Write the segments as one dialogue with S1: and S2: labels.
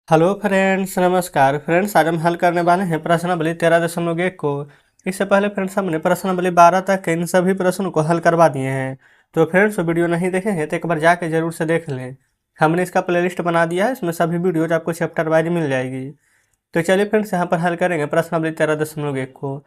S1: Hello friends, नमस्कार friends. आज हम हल करने वाले हैं प्रश्नावली 13.1 को। इससे पहले फ्रेंड्स हमने प्रश्नावली 12 तक के इन सभी प्रश्नों को हल करवा दिए हैं। तो फ्रेंड्स वीडियो नहीं देखे हैं तो एक बार जाके जरूर से देख लें। हमने इसका प्लेलिस्ट बना दिया है, इसमें सभी वीडियोज आपको चैप्टर वाइज मिल जाएगी। तो चलिए फ्रेंड्स यहाँ पर हल करेंगे प्रश्नावली 13.1 को।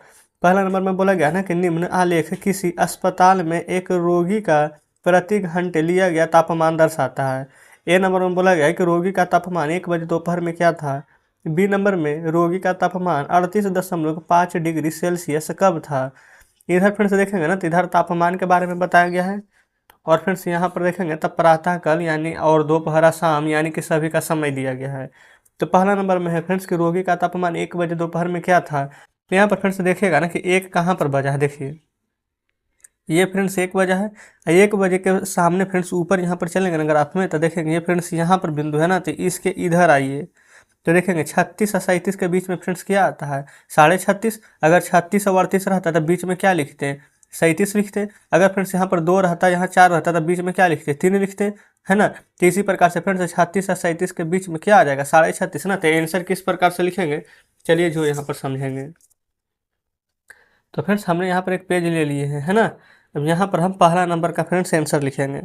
S1: पहला नंबर में बोला गया ना कि निम्न आलेख किसी अस्पताल में एक रोगी का प्रति घंटे लिया गया तापमान दर्शाता है। ए नंबर में बोला गया है कि रोगी का तापमान 1 बजे दोपहर में क्या था। बी नंबर में रोगी का तापमान 38.5 डिग्री सेल्सियस कब था। इधर फिर से देखेंगे ना तो इधर तापमान के बारे में बताया गया है, और फिर से यहाँ पर देखेंगे तब प्रातःकाल यानी और दोपहर शाम यानी कि सभी का समय दिया गया है। तो पहला नंबर में है फ्रेंड्स कि रोगी का तापमान 1 बजे दोपहर में क्या था। तो यहाँ पर फिर से देखिएगा ना कि एक कहाँ पर बजा है, देखिए ये फ्रेंड्स 1 बजा है। 1 बजे के सामने फ्रेंड्स ऊपर यहाँ पर चलेंगे ना ग्राफ में तो देखेंगे ये फ्रेंड्स यहाँ पर बिंदु है ना, तो इसके इधर आइए तो देखेंगे 36 और 37 के बीच में फ्रेंड्स क्या आता है 36.5। अगर 36 और 38 रहता तो बीच में क्या लिखते हैं 37 लिखते। अगर फ्रेंड्स यहाँ पर 2 रहता, यहाँ 4 रहता तो बीच में क्या लिखते 3 लिखते, है ना। तो इसी प्रकार से फ्रेंड्स 36 और 37 के बीच में क्या आ जाएगा 36.5 ना। तो आंसर किस प्रकार से लिखेंगे, चलिए जो यहाँ पर समझेंगे। तो फ्रेंड्स हमने यहाँ पर एक पेज ले लिए हैं, है ना। अब यहाँ पर हम पहला नंबर का फ्रेंड्स आंसर लिखेंगे।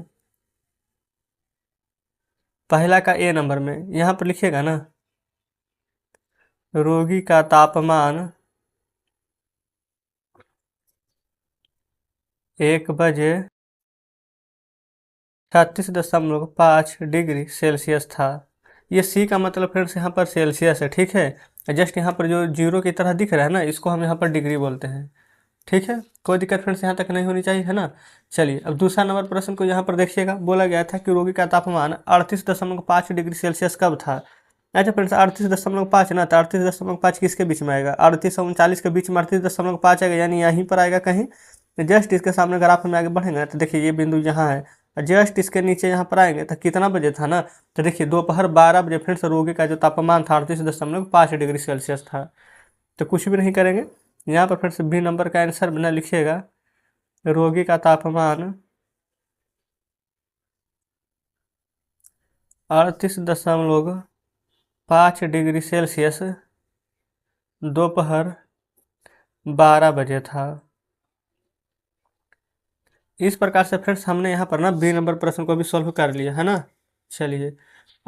S1: पहला का ए नंबर में यहाँ पर लिखिएगा ना, रोगी का तापमान 1 बजे 36.5 डिग्री सेल्सियस था। ये सी का मतलब फ्रेंड्स यहाँ पर सेल्सियस है, ठीक है। जस्ट यहाँ पर जो जीरो की तरह दिख रहा है ना, इसको हम यहाँ पर डिग्री बोलते हैं, ठीक है। कोई दिक्कत फ्रेंड्स यहाँ तक नहीं होनी चाहिए, है ना। चलिए अब दूसरा नंबर प्रश्न को यहाँ पर देखिएगा। बोला गया था कि रोगी का तापमान 38.5 डिग्री सेल्सियस कब था। अच्छा फ्रेंड्स 38.5 ना, तो 38.5 किसके बीच में आएगा 38 और 39 के बीच में 38.5 आएगा, यानी यहीं पर आएगा कहीं। जस्ट इसके सामने ग्राफ में आगे बढ़ेंगे तो देखिए ये बिंदु यहाँ है, जस्ट इसके नीचे यहाँ पर आएंगे तो कितना बजे था ना, तो देखिए दोपहर 12 बजे फ्रेंड्स रोगी का जो तापमान था 38.5 डिग्री सेल्सियस था। तो कुछ भी नहीं करेंगे, यहाँ पर फ्रेंड्स बी नंबर का आंसर बिना लिखिएगा, रोगी का तापमान 38.5 डिग्री सेल्सियस दोपहर 12 बजे था। इस प्रकार से फ्रेंड्स हमने यहाँ पर ना बी नंबर प्रश्न को भी सॉल्व कर लिया, है ना। चलिए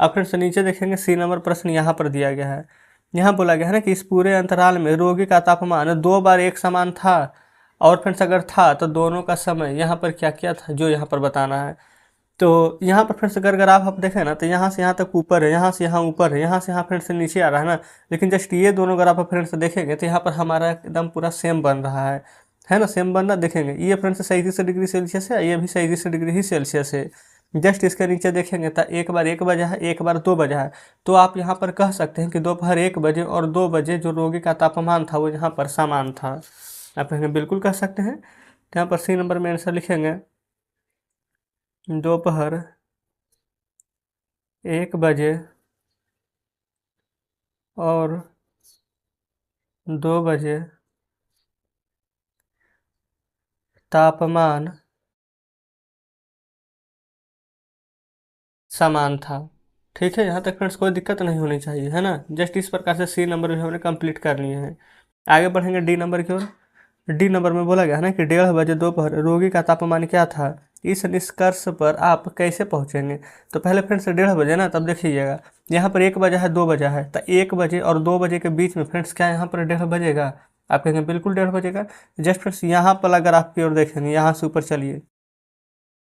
S1: अब फ्रेंड्स नीचे देखेंगे सी नंबर प्रश्न यहाँ पर दिया गया है। यहाँ बोला गया है ना कि इस पूरे अंतराल में रोगी का तापमान 2 बार एक समान था, और फ्रेंड्स अगर था तो दोनों का समय यहाँ पर क्या क्या था जो यहाँ पर बताना है। तो यहाँ पर फ्रेंड्स अगर ग्राफ आप देखें ना तो यहाँ से यहाँ तक ऊपर है, यहाँ से यहाँ ऊपर है, यहाँ से यहाँ फ्रेंड्स नीचे आ रहा है ना। लेकिन जस्ट ये दोनों ग्राफ आप फ्रेंड्स देखेंगे तो यहाँ पर हमारा एकदम पूरा सेम बन रहा है ना। सेम बनना देखेंगे, ये फ्रेंड्स 37 डिग्री सेल्सियस है, ये भी 37 डिग्री ही सेल्सियस है। जस्ट इसके नीचे देखेंगे तो एक बार 1 बजा है, एक बार 2 बजा है। तो आप यहाँ पर कह सकते हैं कि दोपहर 1 बजे और 2 बजे जो रोगी का तापमान था वो यहाँ पर समान था। आप कहेंगे बिल्कुल कह सकते हैं। तो यहाँ पर सी नंबर में आंसर लिखेंगे, दोपहर 1 बजे और 2 बजे तापमान समान था। ठीक है, यहाँ तक फ्रेंड्स कोई दिक्कत नहीं होनी चाहिए, है ना। जस्ट इस प्रकार से सी नंबर भी हमने कंप्लीट कर लिए हैं। आगे बढ़ेंगे डी नंबर की ओर। डी नंबर में बोला गया है ना कि 1:30 बजे दोपहर रोगी का तापमान क्या था। इस निष्कर्ष पर आप कैसे पहुंचेंगे। तो पहले फ्रेंड्स 1:30 बजे ना, तब देखिएगा यहाँ पर 1 बजा है 2 बजा है, तो 1 बजे और 2 बजे के बीच में फ्रेंड्स क्या यहाँ पर 1:30 बजेगा। आप कहेंगे बिल्कुल 1:30 बजेगा। जस्ट फ्रेंड्स यहाँ पर अगर आप की ओर देखेंगे, यहाँ से ऊपर चलिए।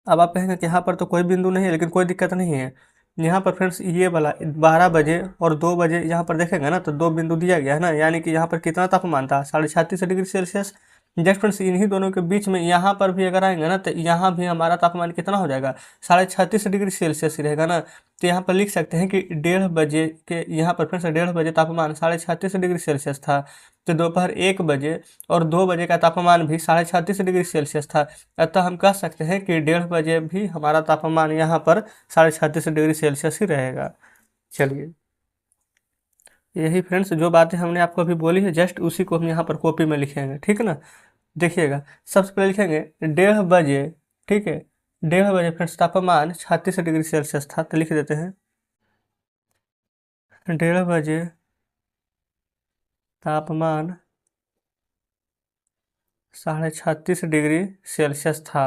S1: अब आप कहेंगे कि यहाँ पर तो कोई बिंदु नहीं है, लेकिन कोई दिक्कत नहीं है। यहाँ पर फ्रेंड्स ये वाला 12 बजे और 2 बजे यहाँ पर देखेंगे ना तो 2 बिंदु दिया गया है ना, यानी कि यहाँ पर कितना तापमान था 36.5 डिग्री सेल्सियस। जस्ट फ्रेंड्स इन्हीं दोनों के बीच में यहाँ पर भी अगर आएंगे ना तो यहाँ भी हमारा तापमान कितना हो जाएगा 36.5 डिग्री सेल्सियस ही रहेगा ना। तो यहाँ पर लिख सकते हैं कि 1:30 बजे के यहाँ पर फ्रेंड्स 1:30 बजे तापमान 36.5 डिग्री सेल्सियस था। तो दोपहर 1 बजे और 2 बजे का तापमान भी 36.5 डिग्री सेल्सियस था। अतः हम कह सकते हैं कि 1:30 बजे भी हमारा तापमान यहाँ पर 36.5 डिग्री सेल्सियस ही रहेगा। चलिए यही फ्रेंड्स जो बातें हमने आपको अभी बोली है जस्ट उसी को हम यहाँ पर कॉपी में लिखेंगे, ठीक है ना। देखिएगा सबसे पहले लिखेंगे 1:30 बजे, ठीक है। 1:30 बजे फ्रेंड्स तापमान 36 डिग्री सेल्सियस था, तो लिख देते हैं 1:30 बजे तापमान 36.5 डिग्री सेल्सियस था।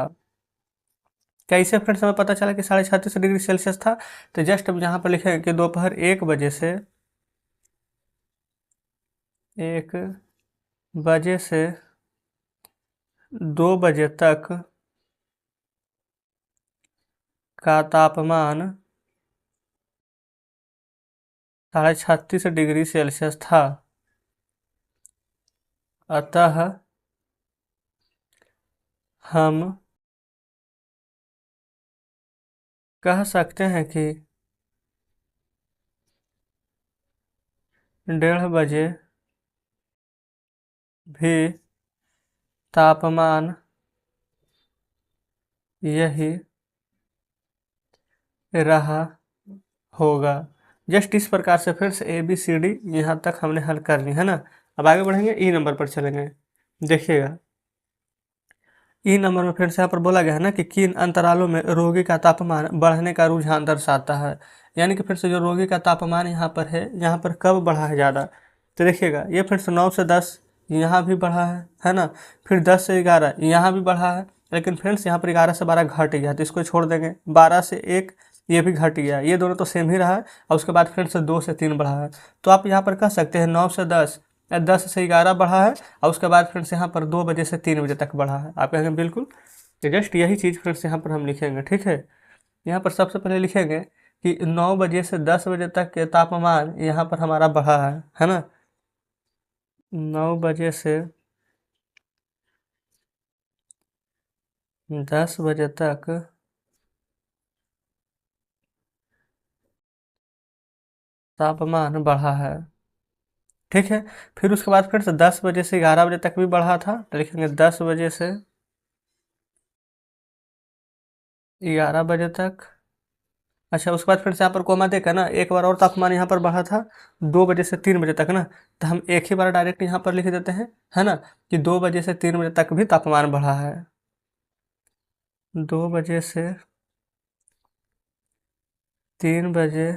S1: कैसे फ्रेंड्स हमें पता चला कि 36.5 डिग्री सेल्सियस था? तो जस्ट अब यहाँ पर लिखेंगे कि दोपहर 1 बजे से 2 बजे तक का तापमान 36.5 डिग्री सेल्सियस था। अतः हम कह सकते हैं कि 1:30 बजे भी तापमान यही रहा होगा। जस्ट इस प्रकार से फ्रेंड्स ABCD यहाँ तक हमने हल कर ली है ना। अब आगे बढ़ेंगे, ई नंबर पर चलेंगे। देखिएगा ई नंबर में फ्रेंड्स यहाँ पर बोला गया है ना कि किन अंतरालों में रोगी का तापमान बढ़ने का रुझान दर्शाता है। यानी कि फिर से जो रोगी का तापमान यहाँ पर है, यहाँ पर कब बढ़ा है ज़्यादा, तो देखिएगा ये फिर से 9 से 10 यहाँ भी बढ़ा है ना। फिर 10 से 11 यहाँ भी बढ़ा है, लेकिन फ्रेंड्स यहाँ पर 11 से 12 घट गया तो इसको छोड़ देंगे। 12 से 1 ये भी घट गया, ये दोनों तो सेम ही रहा है। और उसके बाद फ्रेंड्स 2 से 3 बढ़ा है। तो आप यहाँ पर कह सकते हैं 9 से 10 या 10 से 11 बढ़ा है, और उसके बाद फ्रेंड्स यहाँ पर 2 बजे से 3 बजे तक बढ़ा है। आप कहेंगे बिल्कुल, तो जस्ट यही चीज़ फ्रेंड्स यहाँ पर हम लिखेंगे। ठीक है, यहाँ पर सबसे पहले लिखेंगे कि 9 बजे से 10 बजे तक के तापमान यहाँ पर हमारा बढ़ा है ना। 9 बजे से 10 बजे तक तापमान बढ़ा है। ठीक है, फिर उसके बाद फिर से 10 बजे से 11 बजे तक भी बढ़ा था, तो लिखेंगे 10 बजे से 11 बजे तक। अच्छा, उसके बाद फिर से यहाँ पर कोमा देकर ना एक बार और तापमान यहाँ पर बढ़ा था 2 बजे से 3 बजे तक ना। तो हम एक ही बार डायरेक्ट यहाँ पर लिख देते हैं, है ना, कि 2 बजे से 3 बजे तक भी तापमान बढ़ा है। 2 बजे से 3 बजे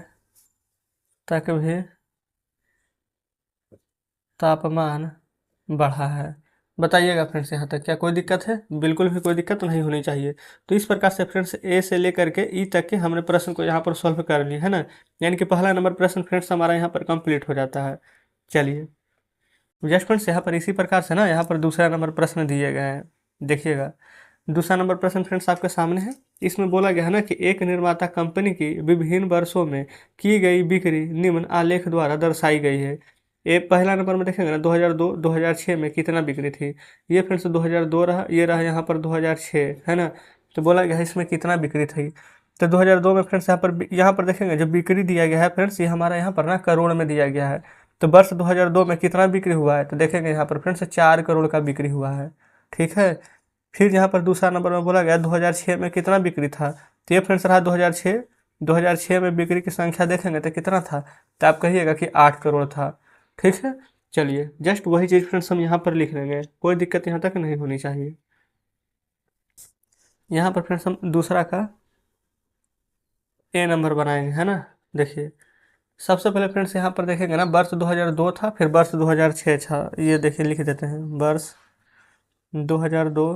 S1: तक भी तापमान बढ़ा है। बताइएगा फ्रेंड्स यहाँ तक क्या कोई दिक्कत है? बिल्कुल भी कोई दिक्कत नहीं होनी चाहिए। तो इस प्रकार से फ्रेंड्स ए से लेकर के ई तक के हमने प्रश्न को यहाँ पर सॉल्व कर लिया है ना। यानी कि पहला नंबर प्रश्न फ्रेंड्स हमारा यहाँ पर कंप्लीट हो जाता है। चलिए जस्ट फ्रेंड्स यहाँ पर इसी प्रकार से ना यहाँ पर दूसरा नंबर प्रश्न दिए गए हैं। देखिएगा दूसरा नंबर प्रश्न फ्रेंड्स आपके सामने है। इसमें बोला गया है ना कि एक निर्माता कंपनी की विभिन्न वर्षों में की गई बिक्री निम्न आलेख द्वारा दर्शाई गई है। ये पहला नंबर में देखेंगे ना 2002 2006 में कितना बिक्री थी। ये फ्रेंड्स 2002 रहा, ये रहा यहाँ पर 2006 है ना। तो बोला गया है इसमें कितना बिक्री थी। तो 2002 में फ्रेंड्स यहाँ पर देखेंगे जब बिक्री दिया गया है फ्रेंड्स, ये हमारा यहाँ पर ना करोड़ में दिया गया है। तो वर्ष 2002 में कितना बिक्री हुआ है, तो देखेंगे यहाँ पर फ्रेंड्स 4 करोड़ का बिक्री हुआ है। ठीक है, फिर यहाँ पर दूसरा नंबर में बोला गया 2006 में कितना बिक्री था। तो ये फ्रेंड्स रहा 2006 में बिक्री की संख्या देखेंगे तो कितना था, तो आप कहिएगा कि 8 करोड़ था। ठीक है, चलिए जस्ट वही चीज़ फ्रेंड्स हम यहाँ पर लिख लेंगे, कोई दिक्कत यहाँ तक नहीं होनी चाहिए। यहाँ पर फ्रेंड्स हम दूसरा का ए नंबर बनाएंगे है ना। देखिए सबसे पहले फ्रेंड्स यहाँ पर देखेंगे ना वर्ष 2002 था, फिर वर्ष 2006 था। ये देखिए लिख देते हैं वर्ष 2002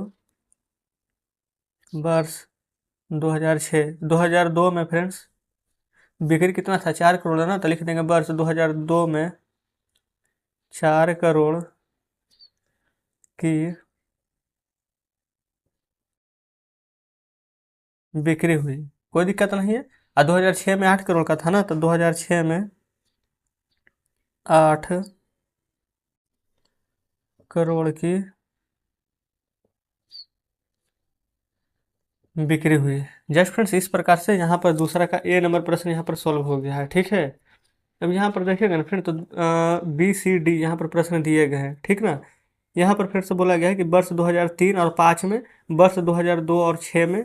S1: वर्ष 2006। 2002 में फ्रेंड्स बिक्री कितना था, 4 करोड़ है ना। तो लिख देंगे वर्ष 2002 में 4 करोड़ की बिक्री हुई, कोई दिक्कत नहीं है। और 2006 में 8 करोड़ का था ना, तो 2006 में 8 करोड़ की बिक्री हुई। जस्ट फ्रेंड्स इस प्रकार से यहाँ पर दूसरा का ए नंबर प्रश्न यहाँ पर सॉल्व हो गया है। ठीक है, अब यहाँ पर देखिएगा ना फ्रेंड, तो BCD यहाँ पर प्रश्न दिए गए हैं। ठीक ना, यहाँ पर फिर से बोला गया है कि वर्ष 2003 और 5 में, वर्ष 2002 और 6 में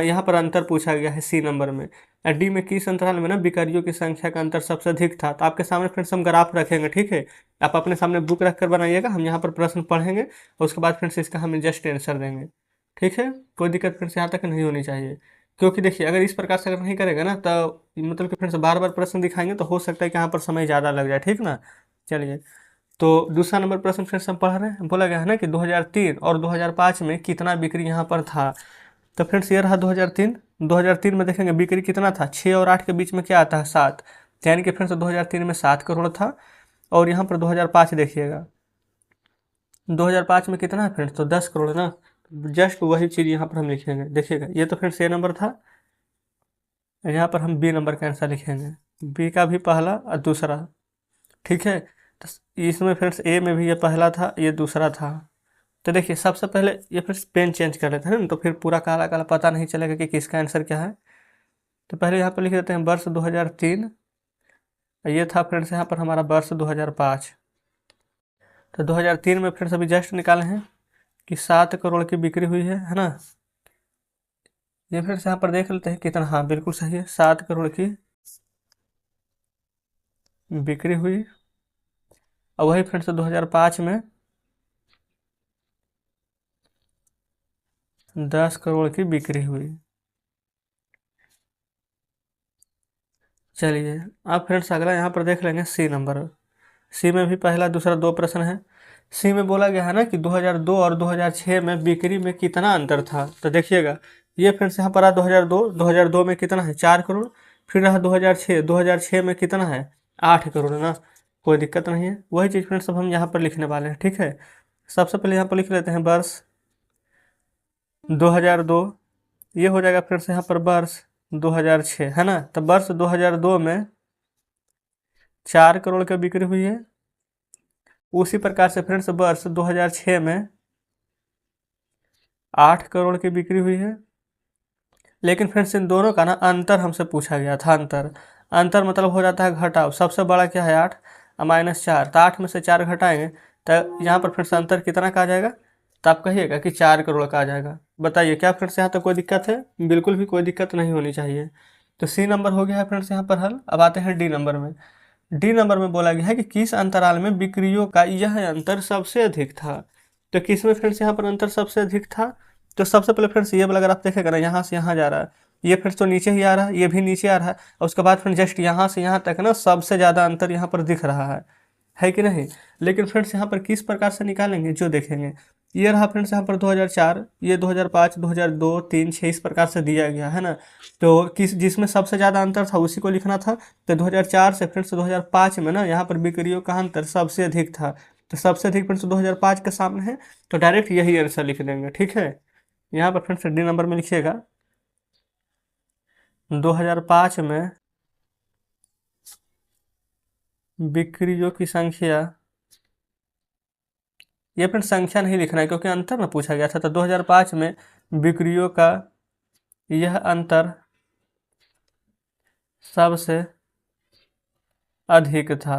S1: यहाँ पर अंतर पूछा गया है सी नंबर में। डी में किस अंतराल में ना बिकारियों की संख्या का अंतर सबसे अधिक था। तो आपके सामने फ्रेंड्स हम ग्राफ रखेंगे। ठीक है, आप अपने सामने बुक रख कर बनाइएगा, हम यहाँ पर प्रश्न पढ़ेंगे और उसके बाद फ्रेंड्स इसका हम जस्ट आंसर देंगे। ठीक है, कोई दिक्कत फ्रेंड्स यहाँ तक नहीं होनी चाहिए। क्योंकि देखिए अगर इस प्रकार से अगर नहीं करेगा ना तो मतलब कि फ्रेंड्स बार बार प्रश्न दिखाएंगे तो हो सकता है कि यहाँ पर समय ज़्यादा लग जाए, ठीक ना। चलिए, तो दूसरा नंबर प्रश्न फ्रेंड्स हम पढ़ रहे हैं, बोला गया है ना कि 2003 और 2005 में कितना बिक्री यहाँ पर था। तो फ्रेंड्स ये रहा 2003। 2003 में देखेंगे बिक्री कितना था, 6 और 8 के बीच में क्या आता है, 7। यानी कि फ्रेंड्स 2003 में 7 करोड़ था। और यहाँ पर 2005 देखिएगा, 2005 में कितना है फ्रेंड्स, तो 10 करोड़ ना। जस्ट वही चीज़ यहाँ पर हम लिखेंगे। देखिएगा ये तो फ्रेंड्स ए नंबर था, यहाँ पर हम बी नंबर का आंसर लिखेंगे। बी का भी पहला और दूसरा, ठीक है। तो इसमें फ्रेंड्स ए में भी ये पहला था, ये दूसरा था। तो देखिए सबसे पहले ये फ्रेंड्स पेन चेंज कर लेते हैं ना, तो फिर पूरा काला काला पता नहीं चलेगा कि किसका आंसर क्या है। तो पहले यहाँ पर लिख देते हैं वर्ष 2003। ये था फ्रेंड्स यहाँ पर हमारा वर्ष 2005। तो 2003 में फ्रेंड्स अभी जस्ट निकाले हैं कि 7 करोड़ की बिक्री हुई है ना। ये फ्रेंड्स यहाँ पर देख लेते हैं कितना, हाँ बिल्कुल सही है, 7 करोड़ की बिक्री हुई। और वही फ्रेंड्स 2005 में 10 करोड़ की बिक्री हुई। चलिए अब फ्रेंड्स अगला यहाँ पर देख लेंगे सी नंबर। सी में भी पहला दूसरा दो प्रश्न है। सी में बोला गया है ना कि 2002 और 2006 में बिक्री में कितना अंतर था। तो देखिएगा ये फ्रेंड्स यहाँ पर आ 2002 में कितना है, 4 करोड़। फिर रहा 2006 में कितना है, 8 करोड़ ना। कोई दिक्कत नहीं है, वही चीज़ फ्रेंड्स अब हम यहाँ पर लिखने वाले हैं, ठीक है। सबसे पहले यहाँ पर लिख लेते हैं वर्ष 2002। ये हो जाएगा फ्रेंड्स यहाँ पर वर्ष 2006 है ना। तो वर्ष 2002 में 4 करोड़ की बिक्री हुई है। उसी प्रकार से फ्रेंड्स वर्ष 2006 में 8 करोड़ की बिक्री हुई है। लेकिन फ्रेंड्स इन दोनों का ना अंतर हमसे पूछा गया था। अंतर मतलब हो जाता है घटाव। सबसे बड़ा क्या है 8 और -4, तो 8 में से 4 घटाएंगे तो यहाँ पर फ्रेंड्स अंतर कितना का आ जाएगा, तो आप कहिएगा कि 4 करोड़ का आ जाएगा। बताइए क्या फ्रेंड्स यहाँ तक कोई दिक्कत है, बिल्कुल भी कोई दिक्कत नहीं होनी चाहिए। तो सी नंबर हो गया है फ्रेंड्स यहाँ पर हल। अब आते हैं डी नंबर में। डी नंबर में बोला गया है कि किस अंतराल में बिक्रियों का यह अंतर सबसे अधिक था। तो किस में फ्रेंड्स यहाँ पर अंतर सबसे अधिक था, तो सबसे पहले फ्रेंड्स ये वाला अगर आप देखेगा ना, यहाँ से यहाँ जा रहा है, ये फ्रेंड्स तो नीचे ही आ रहा है, ये भी नीचे आ रहा है। और उसके बाद फ्रेंड्स जस्ट यहाँ से यहाँ तक ना सबसे ज़्यादा अंतर यहाँ पर दिख रहा है कि नहीं। लेकिन फ्रेंड्स यहाँ पर किस प्रकार से निकालेंगे जो देखेंगे। ये रहा फ्रेंड्स यहाँ पर 2004, ये 2005, 2002, 3, 6 इस प्रकार से दिया गया है ना। तो जिसमें सबसे ज़्यादा अंतर था उसी को लिखना था। तो 2004 से फ्रेंड्स 2005 में ना यहाँ पर बिक्रियों का अंतर सबसे अधिक था। तो सबसे अधिक फ्रेंड्स 2005 के सामने है, तो डायरेक्ट यही आंसर लिख देंगे, ठीक है। यहाँ पर फ्रेंड्स डी नंबर में लिखिएगा 2005 में बिक्रियों की संख्या, ये फ्रेंड्स संख्या नहीं लिखना है क्योंकि अंतर ना पूछा गया था। तो 2005 में बिक्रियों का यह अंतर सबसे अधिक था।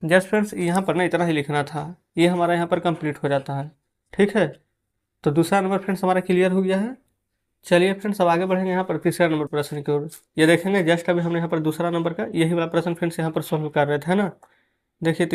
S1: जस्ट फ्रेंड्स यहाँ पर ना इतना ही लिखना था, ये हमारा यहाँ पर कंप्लीट हो जाता है, ठीक है। तो दूसरा नंबर फ्रेंड्स हमारा क्लियर हो गया है। चलिए फ्रेंड्स अब आगे बढ़ेंगे यहाँ पर तीसरा नंबर प्रश्न की ओर। ये देखेंगे जस्ट अभी हमने यहाँ पर दूसरा नंबर का यही वाला प्रश्न फ्रेंड्स यहाँ पर सॉल्व कर रहे थे ना। देखिए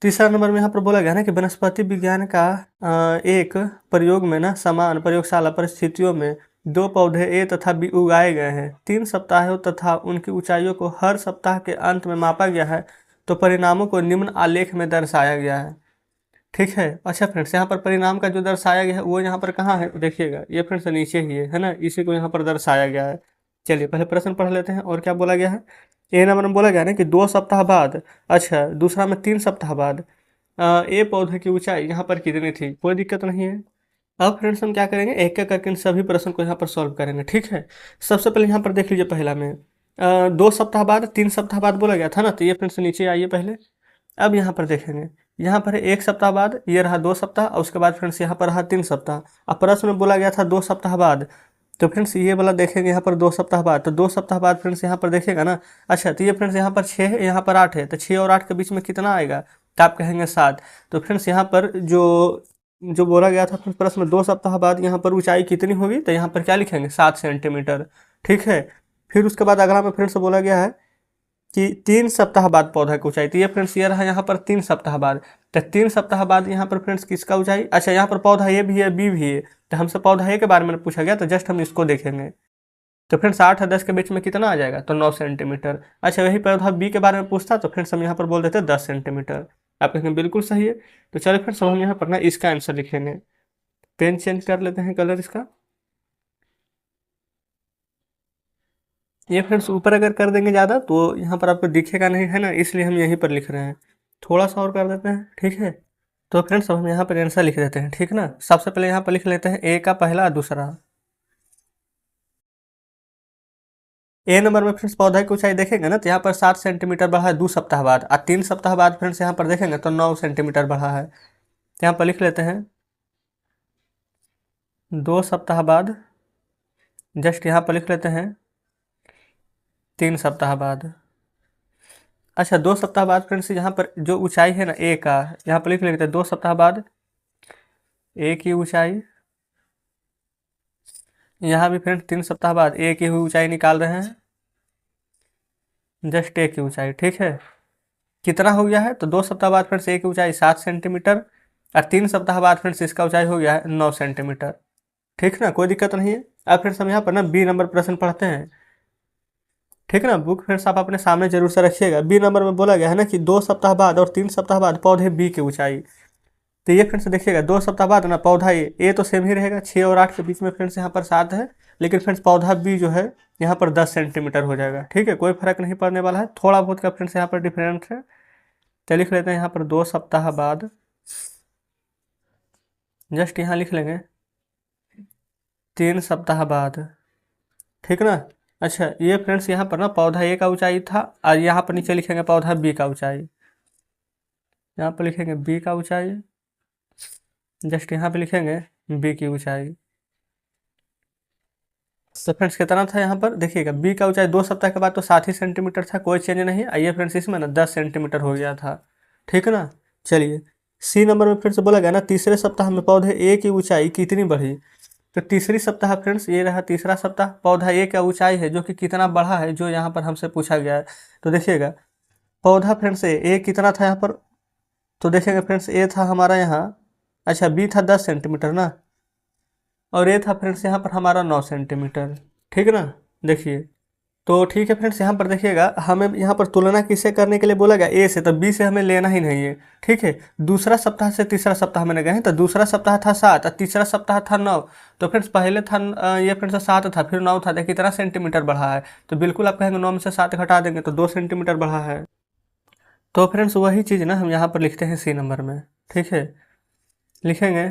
S1: तीसरा नंबर में यहाँ पर बोला गया ना कि वनस्पति विज्ञान का एक प्रयोग में ना समान प्रयोगशाला परिस्थितियों में 2 पौधे ए तथा बी उगाए गए हैं। 3 सप्ताहों तथा उनकी ऊंचाइयों को हर सप्ताह के अंत में मापा गया है। तो परिणामों को निम्न आलेख में दर्शाया गया है, ठीक है। अच्छा फ्रेंड्स यहाँ पर परिणाम का जो दर्शाया गया है वो यहाँ पर कहाँ है, देखिएगा ये फ्रेंड्स नीचे ही है ना, इसी को यहाँ पर दर्शाया गया है। चलिए पहले प्रश्न पढ़ लेते हैं और क्या बोला गया है। ए नंबर में बोला गया ना कि 2 सप्ताह बाद, अच्छा दूसरा में 3 सप्ताह बाद ए पौधे की ऊंचाई यहाँ पर कितनी थी, कोई दिक्कत नहीं है। अब फ्रेंड्स हम क्या करेंगे, एक एक करके इन सभी प्रश्न को यहाँ पर सॉल्व करेंगे, ठीक है। सबसे पहले यहाँ पर देख लीजिए पहला में 2 सप्ताह बाद 3 सप्ताह बाद बोला गया था ना, तो ये फ्रेंड्स नीचे आइए पहले। अब यहाँ पर देखेंगे, यहाँ पर 1 सप्ताह बाद, ये रहा 2 सप्ताह और उसके बाद फ्रेंड्स यहाँ पर रहा 3 सप्ताह। अब प्रश्न में बोला गया था 2 सप्ताह बाद, तो फ्रेंड्स ये वाला देखेंगे यहाँ पर 2 सप्ताह बाद। तो 2 सप्ताह बाद फ्रेंड्स यहाँ पर देखिएगा ना, अच्छा तो ये फ्रेंड्स यहाँ पर 6 है, यहाँ पर 8 है, तो 6 और 8 के बीच में कितना आएगा, तो आप कहेंगे 7। तो फ्रेंड्स यहाँ पर जो बोला गया था प्रश्न में 2 सप्ताह बाद यहाँ पर ऊंचाई कितनी होगी, तो यहाँ पर क्या लिखेंगे 7 सेंटीमीटर, ठीक है। फिर उसके बाद अगला में फ्रेंड्स बोला गया है कि 3 सप्ताह बाद पौधा की ऊंचाई, तो ये फ्रेंड्स ये रहा यहाँ पर 3 सप्ताह बाद। तो 3 सप्ताह बाद यहाँ पर फ्रेंड्स किसका ऊंचाई, अच्छा यहाँ पर पौधा ए भी है बी भी है, तो हमसे पौधा ए के बारे में पूछा गया, तो जस्ट हम इसको देखेंगे। तो फ्रेंड्स 8 और 10 के बीच में कितना आ जाएगा, तो 9 सेंटीमीटर। अच्छा वही पौधा बी के बारे में पूछता तो फ्रेंड्स हम यहाँ पर बोल देते 10 सेंटीमीटर। आप कहेंगे बिल्कुल सही है। तो चलिए फ्रेंड्स हम यहाँ पर ना इसका आंसर लिखेंगे। पेन चेंज कर लेते हैं कलर इसका। ये फ्रेंड्स ऊपर अगर कर देंगे ज़्यादा तो यहाँ पर आपको दिखेगा नहीं, है ना, इसलिए हम यहीं पर लिख रहे हैं। थोड़ा सा और कर देते हैं, ठीक है। तो फ्रेंड्स हम यहाँ पर आंसर लिख देते हैं, ठीक ना। सबसे पहले यहाँ पर लिख लेते हैं ए का पहला दूसरा। ए नंबर में फ्रेंड्स पौधा की ऊंचाई देखेंगे ना, तो यहाँ पर 7 सेंटीमीटर बढ़ा है 2 सप्ताह बाद, और 3 सप्ताह बाद फ्रेंड्स यहाँ पर देखेंगे तो 9 सेंटीमीटर बढ़ा है। तो यहाँ पर लिख लेते हैं 2 सप्ताह बाद, जस्ट यहाँ पर लिख लेते हैं 3 सप्ताह बाद। अच्छा 2 सप्ताह बाद फ्रेंड्स यहाँ पर जो ऊंचाई है ना ए का, यहाँ पर लिख लेते हैं 2 सप्ताह बाद ए की ऊंचाई। यहाँ भी फ्रेंड्स 3 सप्ताह बाद ए की ऊंचाई निकाल रहे हैं, जस्ट ए की ऊंचाई, ठीक है। कितना हो गया है, तो 2 सप्ताह बाद फ्रेंड्स ए की ऊंचाई 7 सेंटीमीटर, और 3 सप्ताह बाद फ्रेंड्स इसका ऊंचाई हो गया है 9 सेंटीमीटर, ठीक ना, कोई दिक्कत नहीं है। अब फ्रेंड्स हम यहाँ पर ना बी नंबर प्रश्न पढ़ते हैं, ठीक है ना। बुक फ्रेंड्स आप अपने सामने जरूर से रखिएगा। बी नंबर में बोला गया है ना कि 2 सप्ताह बाद और 3 सप्ताह बाद पौधे बी की ऊंचाई। तो ये फ्रेंड्स देखिएगा 2 सप्ताह बाद ना पौधा ए तो सेम ही रहेगा, 6 और 8 के बीच में फ्रेंड्स यहाँ पर 7 है, लेकिन फ्रेंड्स पौधा बी जो है यहाँ पर 10 सेंटीमीटर हो जाएगा, ठीक है, कोई फर्क नहीं पड़ने वाला है, थोड़ा बहुत का फ्रेंड्स यहाँ पर डिफरेंस है। तो लिख लेते हैं यहाँ पर 2 सप्ताह बाद, जस्ट यहाँ लिख लेंगे 3 सप्ताह बाद, ठीक ना। अच्छा ये फ्रेंड्स यहाँ पर ना पौधा ए का ऊंचाई था, और यहाँ पर नीचे लिखेंगे पौधा बी का ऊंचाई, यहाँ पर लिखेंगे बी का ऊंचाई, जस्ट यहाँ पे लिखेंगे बी की ऊंचाई। तो फ्रेंड्स कितना था यहाँ पर देखिएगा, बी का ऊंचाई 2 सप्ताह के बाद तो 7 ही सेंटीमीटर था, कोई चेंज नहीं। आइए फ्रेंड्स इसमें ना 10 सेंटीमीटर हो गया था, ठीक है ना। चलिए सी नंबर में फिर से बोला गया ना तीसरे सप्ताह में पौधे ए की ऊंचाई कितनी बढ़ी। तो तीसरी सप्ताह फ्रेंड्स ये रहा तीसरा सप्ताह, पौधा ए का ऊंचाई है जो कि कितना बढ़ा है, जो यहाँ पर हमसे पूछा गया है। तो देखिएगा पौधा फ्रेंड्स ए कितना था यहाँ पर, तो देखेंगे फ्रेंड्स ए था हमारा यहाँ, अच्छा बी था 10 सेंटीमीटर ना, और ए था फ्रेंड्स यहाँ पर हमारा 9 सेंटीमीटर, ठीक है ना। देखिए तो ठीक है फ्रेंड्स, यहाँ पर देखिएगा हमें यहाँ पर तुलना किससे करने के लिए बोला गया, ए से, तो बी से हमें लेना ही नहीं है, ठीक है। दूसरा सप्ताह से तीसरा सप्ताह में गए हैं, तो दूसरा सप्ताह था 7 और तीसरा सप्ताह था 9। तो फ्रेंड्स पहले था ये फ्रेंड्स 7 था, फिर 9 था, देखिए कितना सेंटीमीटर बढ़ा है। तो बिल्कुल आप कहेंगे 9 में से 7 घटा देंगे तो 2 सेंटीमीटर बढ़ा है। तो फ्रेंड्स वही चीज़ ना हम यहाँ पर लिखते हैं सी नंबर में, ठीक है। लिखेंगे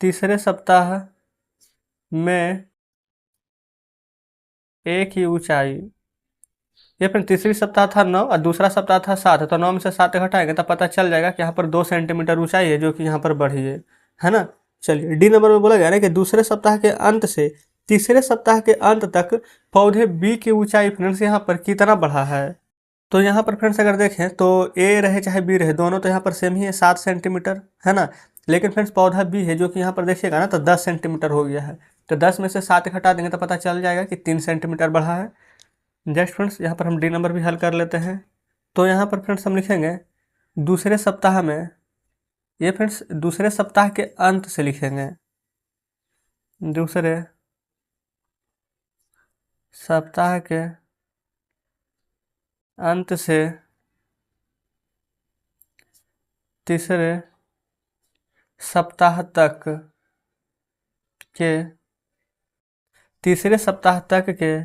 S1: तीसरे सप्ताह में ए की ऊंचाई, ये फिर तीसरी सप्ताह था 9 और दूसरा सप्ताह था 7, तो 9 में से 7 घटाएंगे तो पता चल जाएगा कि यहाँ पर 2 सेंटीमीटर ऊंचाई है जो कि यहाँ पर बढ़ी है ना। चलिए डी नंबर में बोला गया ना कि दूसरे सप्ताह के अंत से तीसरे सप्ताह के अंत तक पौधे बी की ऊंचाई फ्रेंड्स यहाँ पर कितना बढ़ा है। तो यहाँ पर फ्रेंड्स अगर देखें तो ए रहे चाहे बी रहे, दोनों तो यहाँ पर सेम ही है 7 सेंटीमीटर, है ना। लेकिन फ्रेंड्स पौधा बी है जो कि यहाँ पर देखिएगा ना तो 10 सेंटीमीटर हो गया है, तो 10 में से 7 घटा देंगे तो पता चल जाएगा कि 3 सेंटीमीटर बढ़ा है। जस्ट फ्रेंड्स यहाँ पर हम डी नंबर भी हल कर लेते हैं। तो यहाँ पर फ्रेंड्स हम लिखेंगे दूसरे सप्ताह में, ये फ्रेंड्स दूसरे सप्ताह के अंत से लिखेंगे, दूसरे सप्ताह के अंत से तीसरे सप्ताह तक के, तीसरे सप्ताह तक के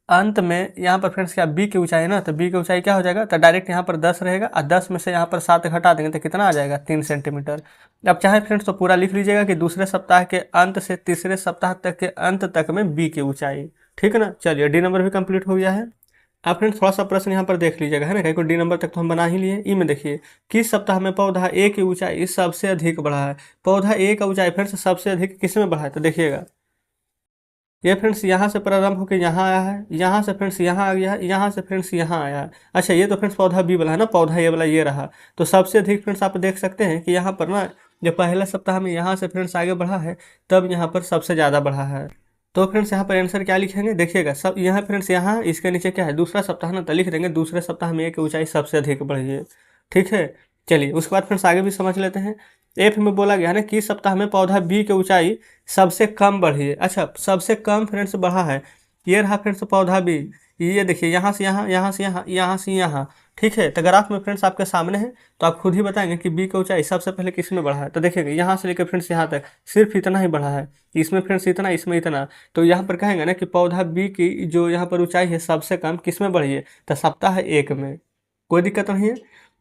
S1: अंत में यहाँ पर फ्रेंड्स क्या बी की ऊंचाई है ना, तो बी की ऊंचाई क्या हो जाएगा, तो डायरेक्ट यहाँ पर 10 रहेगा और 10 में से यहाँ पर 7 घटा देंगे तो कितना आ जाएगा 3 सेंटीमीटर। अब चाहे फ्रेंड्स तो पूरा लिख लीजिएगा कि दूसरे सप्ताह के अंत से तीसरे सप्ताह तक के अंत तक में बी की ऊंचाई, ठीक है ना। चलिए डी नंबर भी कंप्लीट हो गया है। आप फ्रेंड्स थोड़ा सा प्रश्न यहाँ पर देख लीजिएगा, है ना, कहीं को डी नंबर तक तो हम बना ही लिए। ई में देखिए किस सप्ताह में पौधा ए की ऊंचाई सबसे अधिक बढ़ा है। पौधा ए का ऊंचाई फ्रेंड्स सबसे अधिक किस में बढ़ा है, तो देखिएगा ये फ्रेंड्स यहाँ से प्रारंभ होकर यहाँ आया है, यहाँ से फ्रेंड्स यहाँ आ गया है, यहाँ से फ्रेंड्स यहाँ आया है। अच्छा ये तो फ्रेंड्स पौधा बी वाला है ना, पौधा ए वाला ये रहा। तो सबसे अधिक फ्रेंड्स आप देख सकते हैं कि यहाँ पर ना जब पहले सप्ताह में यहाँ से फ्रेंड्स आगे बढ़ा है, तब यहाँ पर सबसे ज़्यादा बढ़ा है। तो फ्रेंड्स यहाँ पर आंसर क्या लिखेंगे देखिएगा, सब यहाँ फ्रेंड्स यहाँ इसके नीचे क्या है, दूसरा सप्ताह ना, तो लिख देंगे दूसरे सप्ताह में ए की ऊंचाई सबसे अधिक बढ़ी है। ठीक है, चलिए उसके बाद फ्रेंड्स आगे भी समझ लेते हैं। एफ में बोला गया है ना कि सप्ताह में पौधा बी की ऊंचाई सबसे कम बढ़ी है। अच्छा, सबसे कम फ्रेंड्स बढ़ा है, ये रहा फ्रेंड्स पौधा बी, ये देखिए यहाँ से यहाँ, यहाँ से यहाँ, यहाँ से यहाँ। ठीक है, तो ग्राफ में फ्रेंड्स आपके सामने है, तो आप खुद ही बताएंगे कि बी की ऊंचाई सबसे पहले किस में बढ़ा है। तो देखिएगा यहाँ से लेकर फ्रेंड्स यहाँ तक सिर्फ इतना ही बढ़ा है, इसमें फ्रेंड्स इतना, इसमें इतना। तो यहाँ पर कहेंगे ना कि पौधा बी की जो यहाँ पर ऊंचाई है सबसे कम किस में बढ़ी है, तो सप्ताह एक में, कोई दिक्कत नहीं है।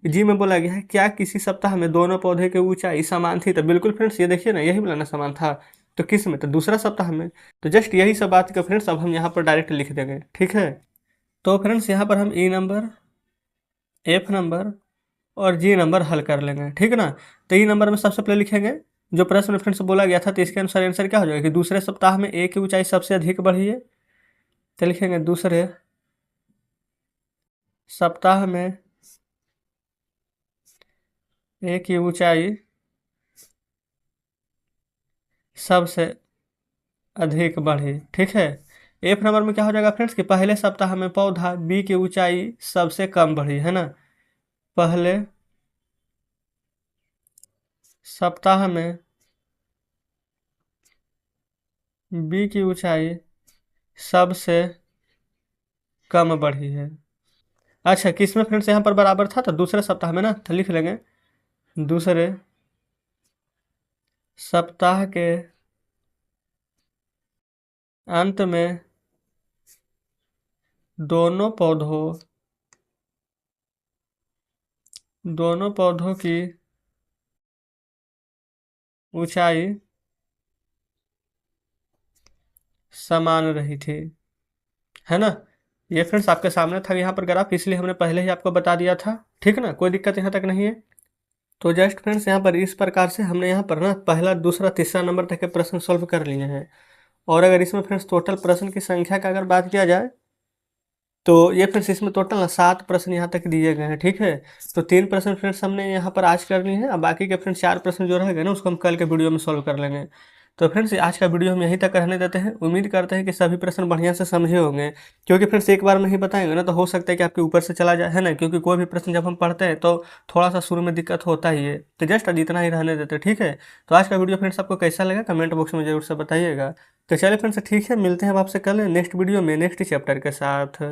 S1: जी में बोला गया है क्या किसी सप्ताह में दोनों पौधे की ऊंचाई समान थी, तो बिल्कुल फ्रेंड्स ये देखिए ना, यही बोला ना समान था, तो किस में, तो दूसरा सप्ताह में। तो जस्ट यही सब बात का फ्रेंड्स अब हम यहाँ पर डायरेक्ट लिख देंगे। ठीक है, तो फ्रेंड्स यहाँ पर हम ई नंबर, एफ नंबर और जी नंबर हल कर लेंगे। ठीक है ना, तो ई नंबर में सबसे पहले लिखेंगे जो प्रश्न में फ्रेंड्स बोला गया था, तो इसके अनुसार आंसर क्या हो जाएगा कि दूसरे सप्ताह में ए की ऊंचाई सबसे अधिक बढ़ी है, तो लिखेंगे दूसरे सप्ताह में ए की ऊंचाई सबसे अधिक बढ़ी। ठीक है, एफ नंबर में क्या हो जाएगा फ्रेंड्स कि पहले सप्ताह में पौधा बी की ऊंचाई सबसे कम बढ़ी है ना, पहले सप्ताह में बी की ऊंचाई सबसे कम बढ़ी है। अच्छा, किसमें फ्रेंड्स यहाँ पर बराबर था, तो दूसरे सप्ताह में ना, तो लिख लेंगे दूसरे सप्ताह के अंत में दोनों पौधों की ऊंचाई समान रही थी, है ना। ये फ्रेंड्स आपके सामने था यहाँ पर ग्राफ, इसलिए हमने पहले ही आपको बता दिया था। ठीक है ना, कोई दिक्कत यहाँ तक नहीं है। तो जस्ट फ्रेंड्स यहाँ पर इस प्रकार से हमने यहाँ पर ना पहला, दूसरा, तीसरा नंबर तक के प्रश्न सॉल्व कर लिए हैं। और अगर इसमें फ्रेंड्स टोटल प्रश्न की संख्या का अगर बात किया जाए, तो ये फ्रेंड्स इसमें टोटल ना 7 प्रश्न यहाँ तक दिए गए हैं। ठीक है, तो 3 प्रश्न फ्रेंड्स हमने यहाँ पर आज कर लिए हैं, अब बाकी के फ्रेंड्स 4 प्रश्न जो रह गए ना उसको हम कल के वीडियो में सॉल्व कर लेंगे। तो फ्रेंड्स आज का वीडियो हम यहीं तक रहने देते हैं, उम्मीद करते हैं कि सभी प्रश्न बढ़िया से समझे होंगे, क्योंकि फ्रेंड्स एक बार में ही बताएंगे ना तो हो सकता है कि आपके ऊपर से चला जाए, है ना, क्योंकि कोई भी प्रश्न जब हम पढ़ते हैं तो थोड़ा सा शुरू में दिक्कत होता ही है। तो जस्ट आज इतना ही रहने देते हैं। ठीक है, तो आज का वीडियो फ्रेंड्स आपको कैसा लगा कमेंट बॉक्स में जरूर से बताइएगा। तो चलिए फ्रेंड्स, ठीक है, मिलते हैं अब आपसे कल नेक्स्ट वीडियो में नेक्स्ट चैप्टर के साथ।